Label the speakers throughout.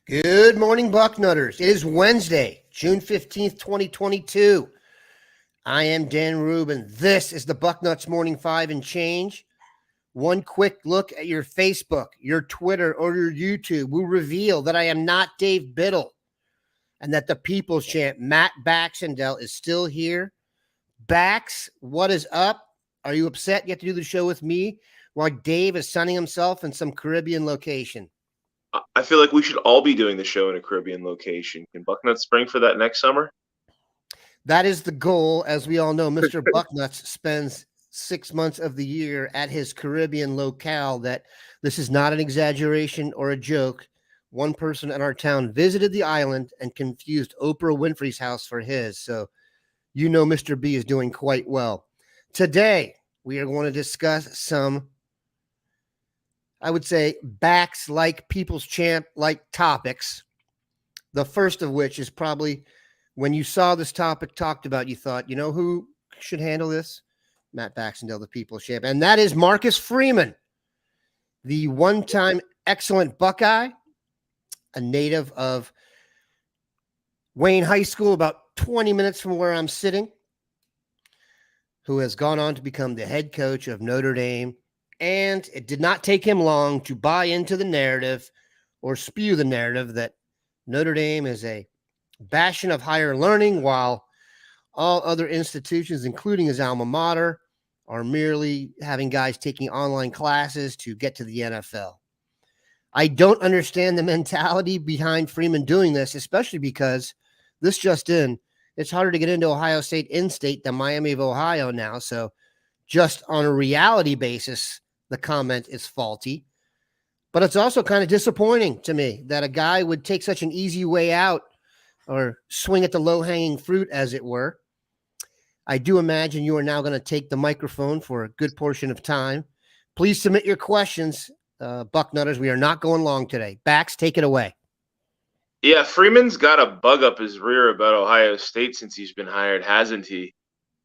Speaker 1: Good morning, Bucknutters. It is Wednesday, June 15th, 2022. I am Dan Rubin. This is the Bucknuts Morning 5 and Change. One quick look at your Facebook, your Twitter, or your YouTube will reveal that I am not Dave Biddle and that the people's champ, Matt Baxendell, is still here. Bax, what is up? Are you upset you have to do the show with me while Dave is sunning himself in some Caribbean location?
Speaker 2: I feel like we should all be doing the show in a Caribbean location. Can Bucknuts spring for that next summer?
Speaker 1: That is the goal. As we all know, Mr. Bucknuts spends 6 months of the year at his Caribbean locale. That this is not an exaggeration or a joke. One person in our town visited the island and confused Oprah Winfrey's house for his. So you know Mr. B is doing quite well. Today, we are going to discuss some, I would say, backs like people's champ like topics. The first of which is probably when you saw this topic talked about, you thought, you know who should handle this? Matt Baxendell, the people's champ. And that is Marcus Freeman, the one-time excellent Buckeye, a native of Wayne High School, about 20 minutes from where I'm sitting, who has gone on to become the head coach of Notre Dame. And it did not take him long to buy into the narrative or spew the narrative that Notre Dame is a bastion of higher learning, while all other institutions, including his alma mater, are merely having guys taking online classes to get to the NFL. I don't understand the mentality behind Freeman doing this, especially because this just in, it's harder to get into Ohio State in-state than Miami of Ohio now. So just on a reality basis, the comment is faulty. But it's also kind of disappointing to me that a guy would take such an easy way out or swing at the low-hanging fruit, as it were. I do imagine you are now going to take the microphone for a good portion of time. Please submit your questions, Bucknutters. We are not going long today. Bax, take it away.
Speaker 2: Yeah, Freeman's got a bug up his rear about Ohio State since he's been hired, hasn't he?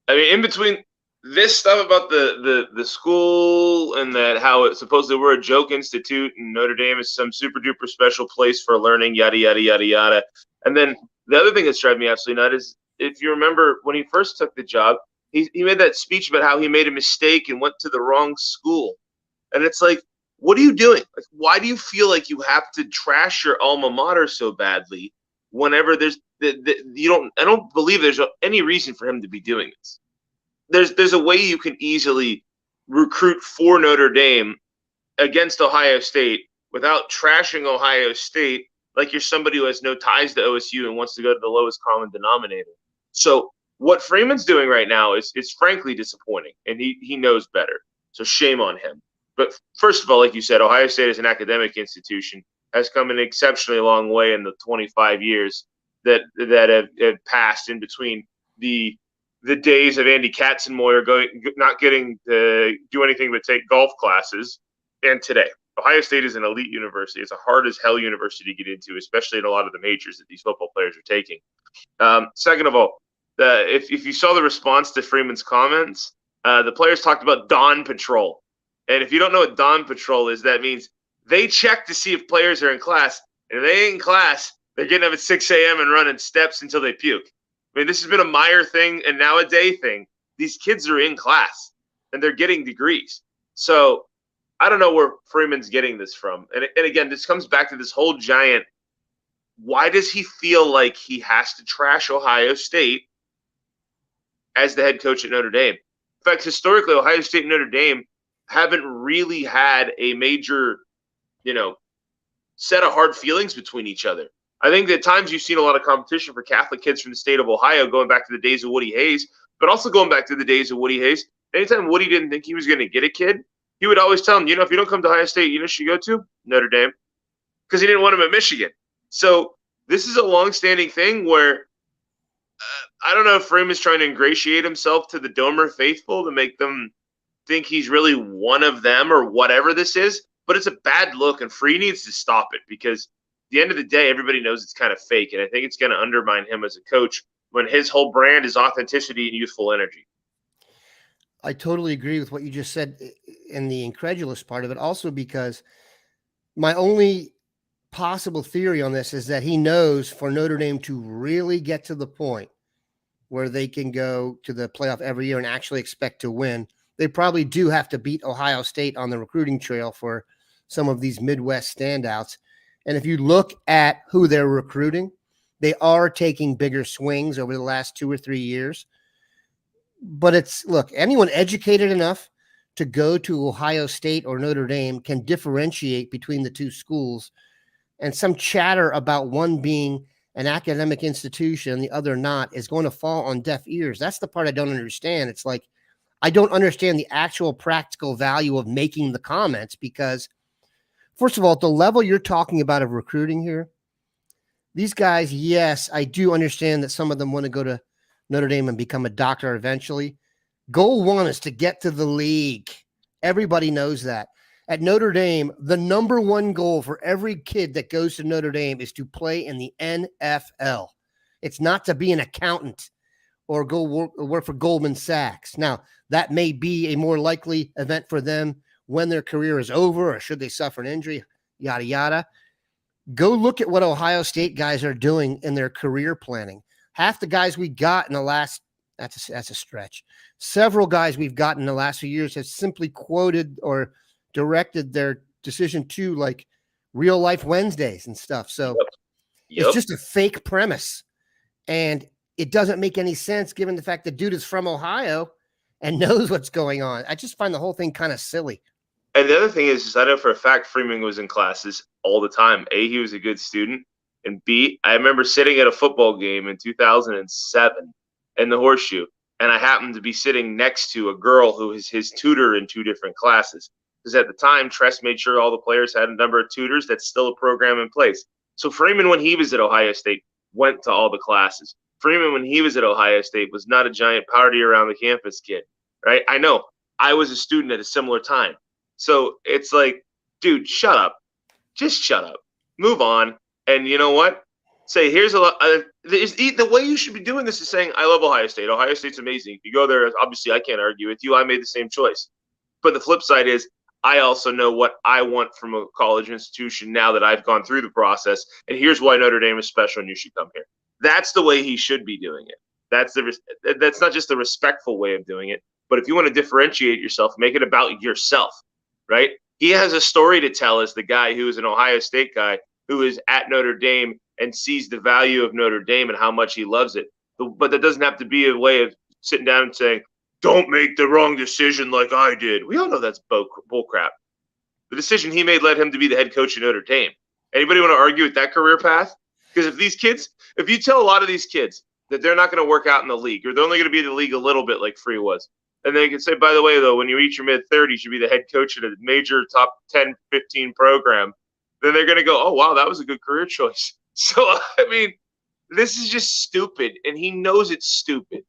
Speaker 2: I mean, in between this stuff about the school and that how it supposedly we're a joke institute and Notre Dame is some super duper special place for learning, yada yada yada yada. And then the other thing that's driving me absolutely nuts is, if you remember when he first took the job, he made that speech about how he made a mistake and went to the wrong school. And it's like, what are you doing? Like, why do you feel like you have to trash your alma mater so badly whenever there's I don't believe there's any reason for him to be doing this. There's a way you can easily recruit for Notre Dame against Ohio State without trashing Ohio State like you're somebody who has no ties to OSU and wants to go to the lowest common denominator. So what Freeman's doing right now is frankly disappointing, and he knows better. So shame on him. But first of all, like you said, Ohio State as an academic institution has come an exceptionally long way in the 25 years that have passed in between the days of Andy Katzenmoyer not getting to do anything but take golf classes, and today. Ohio State is an elite university. It's a hard as hell university to get into, especially in a lot of the majors that these football players are taking. Second of all, if you saw the response to Freeman's comments, the players talked about Dawn Patrol. And if you don't know what Dawn Patrol is, that means they check to see if players are in class. And if they ain't in class, they're getting up at 6 a.m. and running steps until they puke. I mean, this has been a Meyer thing and now a day thing. These kids are in class, and they're getting degrees. So I don't know where Freeman's getting this from. And again, this comes back to this whole giant, why does he feel like he has to trash Ohio State as the head coach at Notre Dame? In fact, historically, Ohio State and Notre Dame haven't really had a major, set of hard feelings between each other. I think at times you've seen a lot of competition for Catholic kids from the state of Ohio, going back to the days of Woody Hayes, but also going back to the days of Woody Hayes. Anytime Woody didn't think he was going to get a kid, he would always tell him, if you don't come to Ohio State, you should go to Notre Dame, because he didn't want him at Michigan. So this is a long-standing thing where I don't know if Freeman's trying to ingratiate himself to the Domer faithful to make them think he's really one of them or whatever this is, but it's a bad look, and Free needs to stop it, because at the end of the day, everybody knows it's kind of fake, and I think it's going to undermine him as a coach when his whole brand is authenticity and youthful energy.
Speaker 1: I totally agree with what you just said in the incredulous part of it, also because my only possible theory on this is that he knows for Notre Dame to really get to the point where they can go to the playoff every year and actually expect to win, they probably do have to beat Ohio State on the recruiting trail for some of these Midwest standouts. And if you look at who they're recruiting, they are taking bigger swings over the last 2 or 3 years. But it's, look, anyone educated enough to go to Ohio State or Notre Dame can differentiate between the two schools. And some chatter about one being an academic institution and the other not is going to fall on deaf ears. That's the part I don't understand. It's like, I don't understand the actual practical value of making the comments because, first of all, at the level you're talking about of recruiting here, these guys, yes, I do understand that some of them want to go to Notre Dame and become a doctor eventually. Goal one is to get to the league. Everybody knows that. At Notre Dame, the number one goal for every kid that goes to Notre Dame is to play in the NFL. It's not to be an accountant or go work for Goldman Sachs. Now, that may be a more likely event for them when their career is over or should they suffer an injury, yada, yada. Go look at what Ohio State guys are doing in their career planning. Half the guys we got in the last, that's a stretch. Several guys we've gotten in the last few years have simply quoted or directed their decision to like Real Life Wednesdays and stuff. So It's just a fake premise. And it doesn't make any sense given the fact the dude is from Ohio and knows what's going on. I just find the whole thing kind of silly.
Speaker 2: And the other thing is I know for a fact Freeman was in classes all the time. A, he was a good student. And B, I remember sitting at a football game in 2007 in the Horseshoe, and I happened to be sitting next to a girl who was his tutor in 2 different classes. Because at the time, Tress made sure all the players had a number of tutors. That's still a program in place. So Freeman, when he was at Ohio State, went to all the classes. Freeman, when he was at Ohio State, was not a giant party around the campus kid, right? I know. I was a student at a similar time. So it's like, dude, shut up. Just shut up. Move on. And you know what? Say, here's a lot. The way you should be doing this is saying, I love Ohio State. Ohio State's amazing. If you go there, obviously I can't argue with you. I made the same choice. But the flip side is, I also know what I want from a college institution now that I've gone through the process. And here's why Notre Dame is special and you should come here. That's the way he should be doing it. That's not just the respectful way of doing it. But if you want to differentiate yourself, make it about yourself, right? He has a story to tell as the guy who is an Ohio State guy who is at Notre Dame and sees the value of Notre Dame and how much he loves it. But that doesn't have to be a way of sitting down and saying, don't make the wrong decision like I did. We all know that's bull crap. The decision he made led him to be the head coach of Notre Dame. Anybody want to argue with that career path? Because if you tell a lot of these kids that they're not going to work out in the league or they're only going to be in the league a little bit like Free was, and they can say, by the way, though, when you reach your mid-30s, you'll be the head coach at a major top 10, 15 program, then they're going to go, oh, wow, that was a good career choice. So, I mean, this is just stupid, and he knows it's stupid.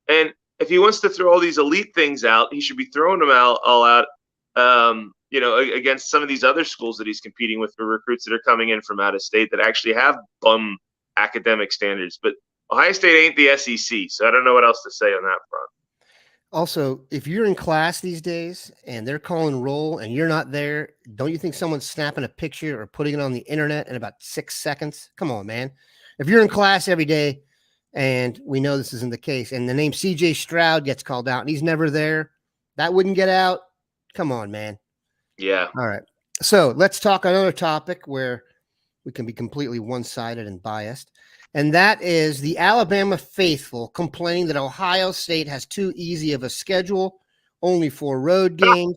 Speaker 2: And if he wants to throw all these elite things out, he should be throwing them all out, against some of these other schools that he's competing with for recruits that are coming in from out of state that actually have bum academic standards. But Ohio State ain't the SEC, so I don't know what else to say on that front.
Speaker 1: Also, if you're in class these days and they're calling roll and you're not there, don't you think someone's snapping a picture or putting it on the internet in about 6 seconds? Come on, man. If you're in class every day, and we know this isn't the case, and the name CJ Stroud gets called out and he's never there, that wouldn't get out. Come on, man.
Speaker 2: Yeah.
Speaker 1: All right. So let's talk another topic where we can be completely one-sided and biased. And that is the Alabama faithful complaining that Ohio State has too easy of a schedule, only 4 road games.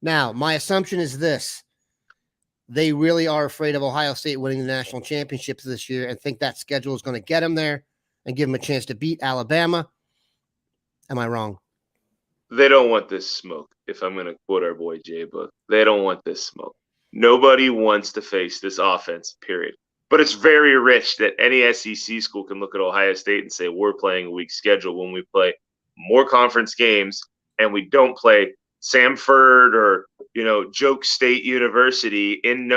Speaker 1: Now, my assumption is this. They really are afraid of Ohio State winning the national championships this year and think that schedule is going to get them there and give them a chance to beat Alabama. Am I wrong?
Speaker 2: They don't want this smoke, if I'm going to quote our boy Jay Book. They don't want this smoke. Nobody wants to face this offense, period. But it's very rich that any SEC school can look at Ohio State and say, we're playing a weak schedule when we play more conference games and we don't play Samford or, Joke State University in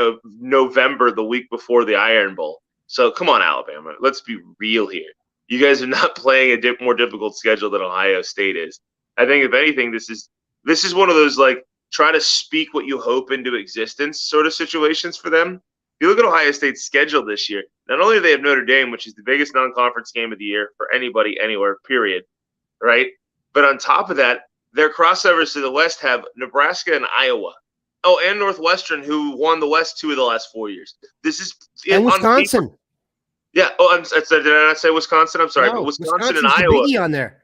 Speaker 2: November, the week before the Iron Bowl. So come on, Alabama. Let's be real here. You guys are not playing a more difficult schedule than Ohio State is. I think, if anything, this is one of those, like, try to speak what you hope into existence sort of situations for them. you look at Ohio State's schedule this year, not only do they have Notre Dame, which is the biggest non-conference game of the year for anybody, anywhere, period, right? But on top of that, their crossovers to the West have Nebraska and Iowa. Oh, and Northwestern, who won the West 2 of the last 4 years. This is
Speaker 1: and Wisconsin.
Speaker 2: Yeah. Oh, did I not say Wisconsin? I'm sorry,
Speaker 1: No,
Speaker 2: but Wisconsin and
Speaker 1: Wisconsin's
Speaker 2: Iowa.
Speaker 1: the biggie on there.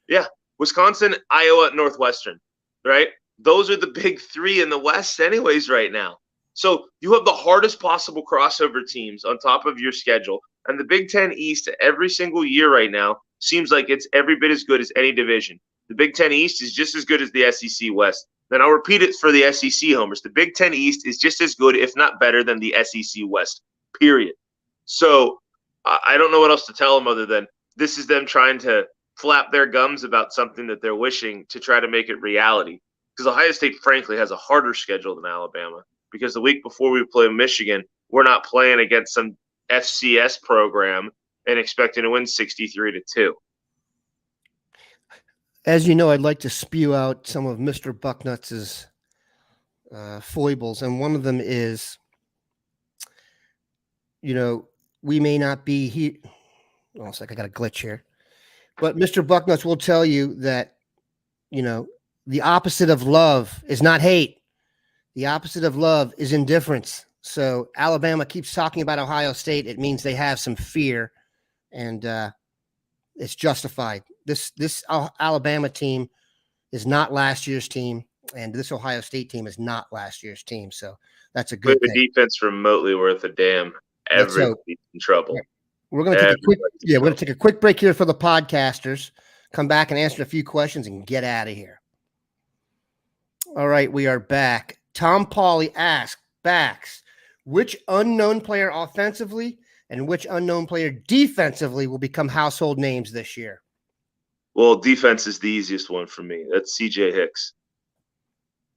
Speaker 2: Yeah, Wisconsin, Iowa, Northwestern, right? Those are the big three in the West anyways right now. So you have the hardest possible crossover teams on top of your schedule. And the Big Ten East every single year right now seems like it's every bit as good as any division. The Big Ten East is just as good as the SEC West. Then I'll repeat it for the SEC homers. The Big Ten East is just as good, if not better, than the SEC West, period. So I don't know what else to tell them other than this is them trying to flap their gums about something that they're wishing to try to make it reality. Because Ohio State, frankly, has a harder schedule than Alabama. Because the week before we play Michigan, we're not playing against some FCS program and expecting to win 63-2.
Speaker 1: As you know, I'd like to spew out some of Mr. Bucknuts' foibles, and one of them is, we may not be here. Hold on a sec, I got a glitch here. But Mr. Bucknuts will tell you that, the opposite of love is not hate. The opposite of love is indifference. So Alabama keeps talking about Ohio State. It means they have some fear, and it's justified. This Alabama team is not last year's team, and this Ohio State team is not last year's team. So that's a good thing.
Speaker 2: The defense remotely worth a damn. Everybody's in trouble.
Speaker 1: We're going to take a quick break here for the podcasters. Come back and answer a few questions and get out of here. All right, we are back. Tom Pauly asked, Bax, which unknown player offensively and which unknown player defensively will become household names this year?
Speaker 2: Well, defense is the easiest one for me. That's C.J. Hicks.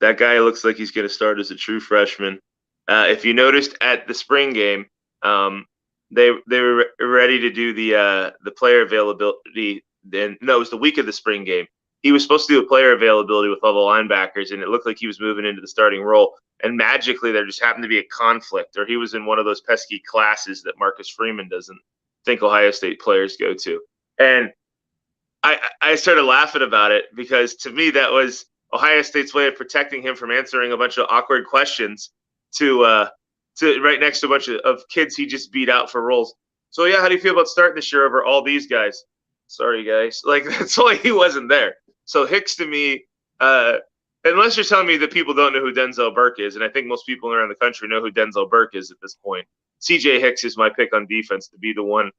Speaker 2: That guy looks like he's going to start as a true freshman. If you noticed at the spring game, they were ready to do the player availability. It was the week of the spring game. He was supposed to do a player availability with all the linebackers, and it looked like he was moving into the starting role. And magically, there just happened to be a conflict, or he was in one of those pesky classes that Marcus Freeman doesn't think Ohio State players go to. And I started laughing about it because to me that was Ohio State's way of protecting him from answering a bunch of awkward questions to right next to a bunch of kids he just beat out for roles. So yeah, how do you feel about starting this year over all these guys? Sorry guys, that's why he wasn't there. So Hicks to me, unless you're telling me that people don't know who Denzel Burke is, and I think most people around the country know who Denzel Burke is at this point, C.J. Hicks is my pick on defense to be the one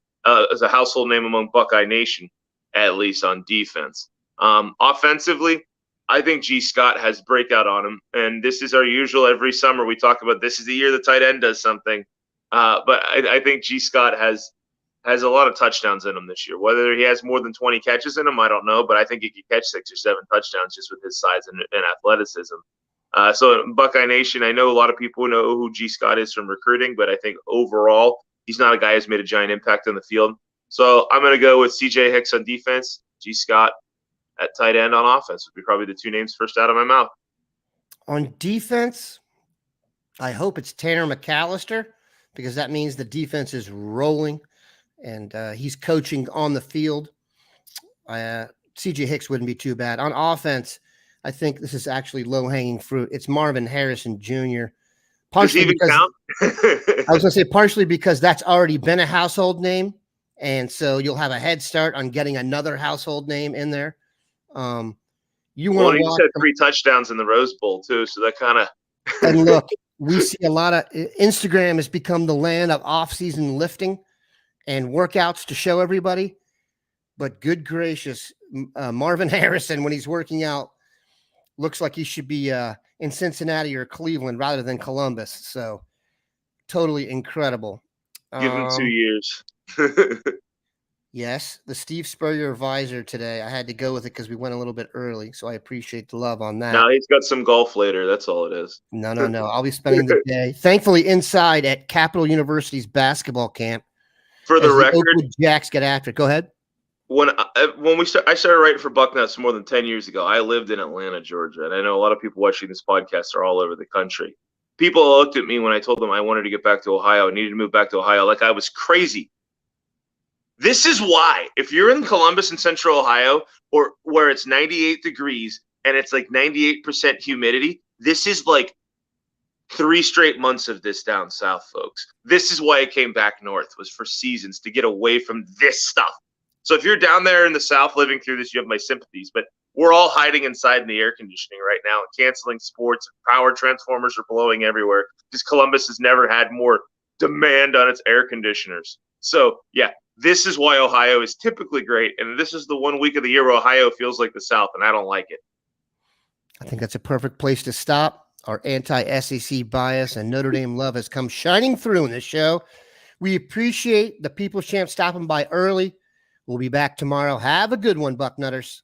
Speaker 2: as a household name among Buckeye Nation, at least on defense. Offensively, I think G. Scott has breakout on him, and this is our usual every summer we talk about this is the year the tight end does something. But I think G. Scott has a lot of touchdowns in him this year. Whether he has more than 20 catches in him, I don't know, but I think he could catch 6 or 7 touchdowns just with his size and athleticism. So in Buckeye Nation, I know a lot of people know who G. Scott is from recruiting, but I think overall he's not a guy who's made a giant impact on the field. So I'm going to go with C.J. Hicks on defense, G. Scott at tight end on offense would be probably the 2 names first out of my mouth.
Speaker 1: On defense, I hope it's Tanner McAllister because that means the defense is rolling. And he's coaching on the field. C.J. Hicks wouldn't be too bad. On offense, I think this is actually low-hanging fruit. It's Marvin Harrison Jr. Partially because
Speaker 2: count?
Speaker 1: I was going to say partially because that's already been a household name, and so you'll have a head start on getting another household name in there. He
Speaker 2: just had 3 touchdowns in the Rose Bowl too, so that kind of.
Speaker 1: And look, we see a lot of Instagram has become the land of off-season lifting and workouts to show everybody. But good gracious, Marvin Harrison, when he's working out, looks like he should be in Cincinnati or Cleveland rather than Columbus. So totally incredible.
Speaker 2: Give him 2 years.
Speaker 1: Yes, the Steve Spurrier visor today. I had to go with it because we went a little bit early. So I appreciate the love on that.
Speaker 2: No, he's got some golf later. That's all it is.
Speaker 1: No. I'll be spending the day, thankfully, inside at Capital University's basketball camp.
Speaker 2: For the record,
Speaker 1: Oakwood Jacks get after it. Go ahead.
Speaker 2: I started writing for Bucknuts more than 10 years ago. I lived in Atlanta, Georgia, and I know a lot of people watching this podcast are all over the country. people looked at me when I told them I wanted to get back to Ohio, I needed to move back to Ohio, like I was crazy. This is why, if you're in Columbus and Central Ohio, or where it's 98 degrees and it's like 98% humidity, this is like 3 straight months of this down south, folks. This is why I came back north, was for seasons, to get away from this stuff. So if you're down there in the south living through this, you have my sympathies, but we're all hiding inside in the air conditioning right now and canceling sports. Power transformers are blowing everywhere because Columbus has never had more demand on its air conditioners. So yeah, this is why Ohio is typically great, and this is the 1 week of the year where Ohio feels like the South, and I don't like it.
Speaker 1: I think that's a perfect place to stop. Our anti-SEC bias and Notre Dame love has come shining through in this show. We appreciate the People's Champ stopping by early. We'll be back tomorrow. Have a good one, Bucknutters.